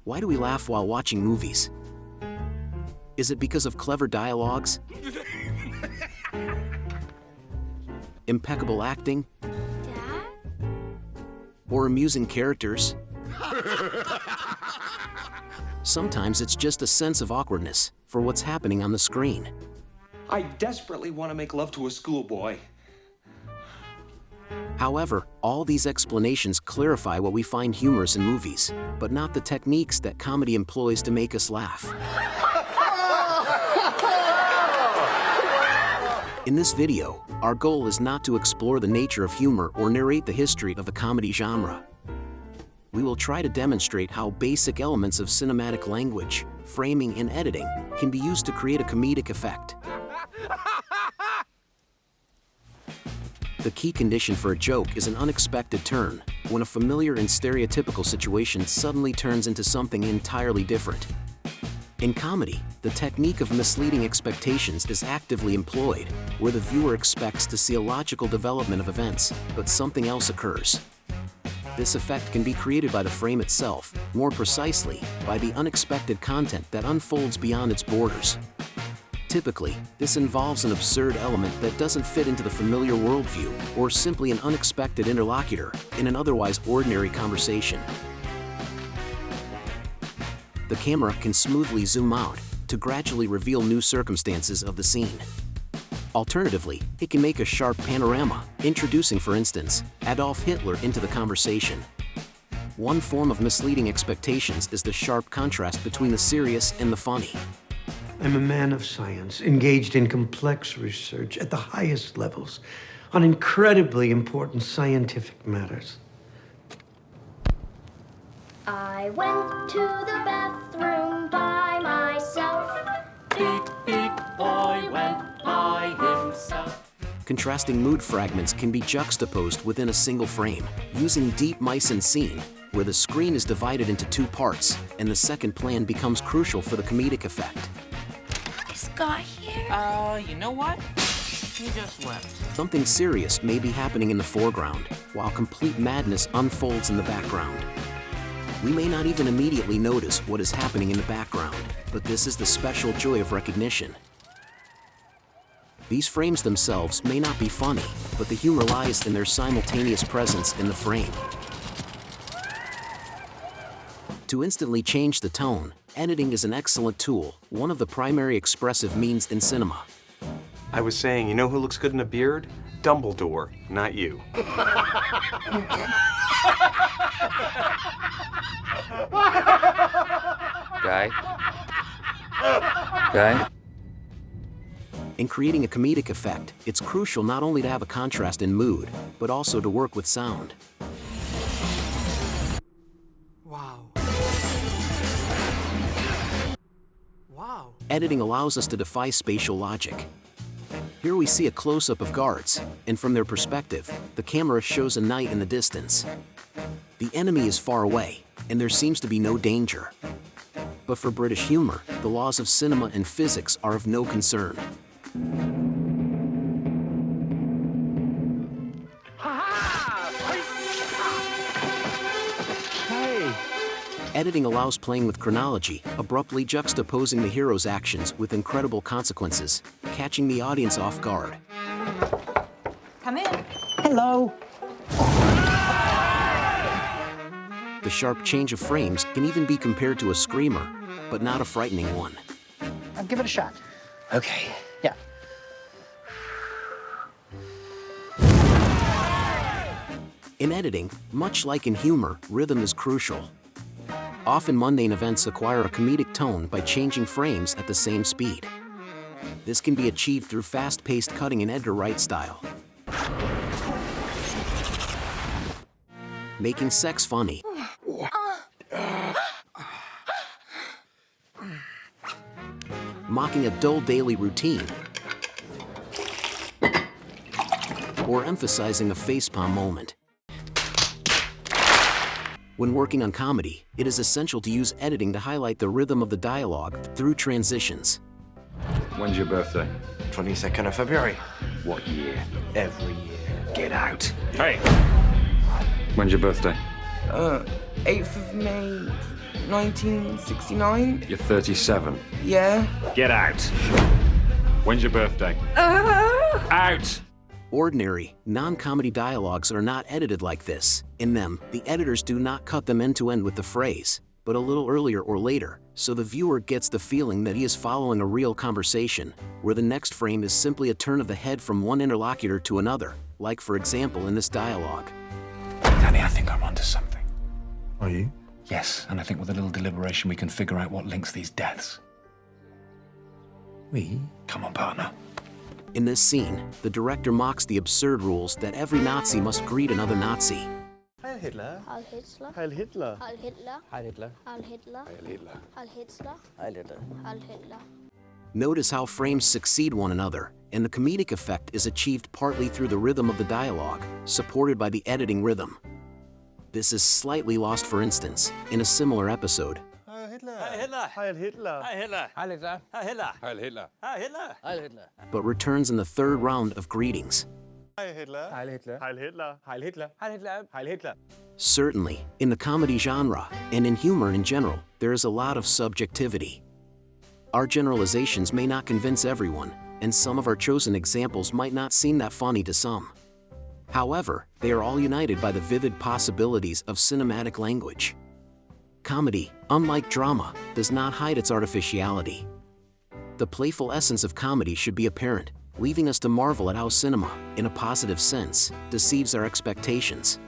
Why do we laugh while watching movies? Is it because of clever dialogues? Impeccable acting? Dad? Or amusing characters? Sometimes it's just a sense of awkwardness for what's happening on the screen. I desperately want to make love to a schoolboy. However, all these explanations clarify what we find humorous in movies, but not the techniques that comedy employs to make us laugh. In this video, our goal is not to explore the nature of humor or narrate the history of the comedy genre. We will try to demonstrate how basic elements of cinematic language, framing, and editing can be used to create a comedic effect. The key condition for a joke is an unexpected turn, when a familiar and stereotypical situation suddenly turns into something entirely different. In comedy, the technique of misleading expectations is actively employed, where the viewer expects to see a logical development of events, but something else occurs. This effect can be created by the frame itself, more precisely, by the unexpected content that unfolds beyond its borders. Typically, this involves an absurd element that doesn't fit into the familiar worldview, or simply an unexpected interlocutor in an otherwise ordinary conversation. The camera can smoothly zoom out to gradually reveal new circumstances of the scene. Alternatively, it can make a sharp panorama, introducing, for instance, Adolf Hitler into the conversation. One form of misleading expectations is the sharp contrast between the serious and the funny. I'm a man of science, engaged in complex research at the highest levels on incredibly important scientific matters. I went to the bathroom by myself. Beep, beep, boy went by himself. Contrasting mood fragments can be juxtaposed within a single frame, using deep mise en scene, where the screen is divided into two parts, and the second plan becomes crucial for the comedic effect. Is Scott here? You know what? He just left. Something serious may be happening in the foreground, while complete madness unfolds in the background. We may not even immediately notice what is happening in the background, but this is the special joy of recognition. These frames themselves may not be funny, but the humor lies in their simultaneous presence in the frame. To instantly change the tone, editing is an excellent tool, one of the primary expressive means in cinema. I was saying, you know who looks good in a beard? Dumbledore, not you. Guy? In creating a comedic effect, it's crucial not only to have a contrast in mood, but also to work with sound. Wow. Wow. Editing allows us to defy spatial logic. Here we see a close-up of guards, and from their perspective, the camera shows a knight in the distance. The enemy is far away, and there seems to be no danger. But for British humor, the laws of cinema and physics are of no concern. Hey. Editing allows playing with chronology, abruptly juxtaposing the hero's actions with incredible consequences, catching the audience off guard. Come in. Hello. The sharp change of frames can even be compared to a screamer, but not a frightening one. I'll give it a shot. Okay. Yeah. In editing, much like in humor, rhythm is crucial. Often mundane events acquire a comedic tone by changing frames at the same speed. This can be achieved through fast-paced cutting in Edgar Wright style. Making sex funny. Mocking a dull daily routine. Or emphasizing a facepalm moment. When working on comedy, it is essential to use editing to highlight the rhythm of the dialogue through transitions. When's your birthday? 22nd of February. What year? Every year. Get out. Hey! When's your birthday? 8th of May, 1969? You're 37. Yeah. Get out. When's your birthday? Out! Ordinary, non-comedy dialogues are not edited like this. In them, the editors do not cut them end to end with the phrase, but a little earlier or later, so the viewer gets the feeling that he is following a real conversation, where the next frame is simply a turn of the head from one interlocutor to another, like for example in this dialogue. Danny, I think I'm onto something. Are you? Yes, and I think with a little deliberation we can figure out what links these deaths. We? Come on, partner. In this scene, the director mocks the absurd rules that every Nazi must greet another Nazi. Heil Hitler. Heil Hitler. Heil Hitler. Heil Hitler. Heil Hitler. Heil Hitler. Heil Hitler. Heil Hitler. Heil Hitler. Heil Hitler. Notice how frames succeed one another, and the comedic effect is achieved partly through the rhythm of the dialogue, supported by the editing rhythm. This is slightly lost, for instance, in a similar episode. Heil Hitler. Heil Hitler. Heil Hitler. Heil Hitler. Heil Hitler. Heil Hitler. Heil Hitler. Heil Hitler. Heil Hitler. But returns in the third round of greetings. Heil Hitler. Heil Hitler. Heil Hitler. Heil Hitler. Heil Hitler. Heil Hitler. Certainly, in the comedy genre, and in humor in general, there is a lot of subjectivity. Our generalizations may not convince everyone, and some of our chosen examples might not seem that funny to some. However, they are all united by the vivid possibilities of cinematic language. Comedy, unlike drama, does not hide its artificiality. The playful essence of comedy should be apparent, leaving us to marvel at how cinema, in a positive sense, deceives our expectations.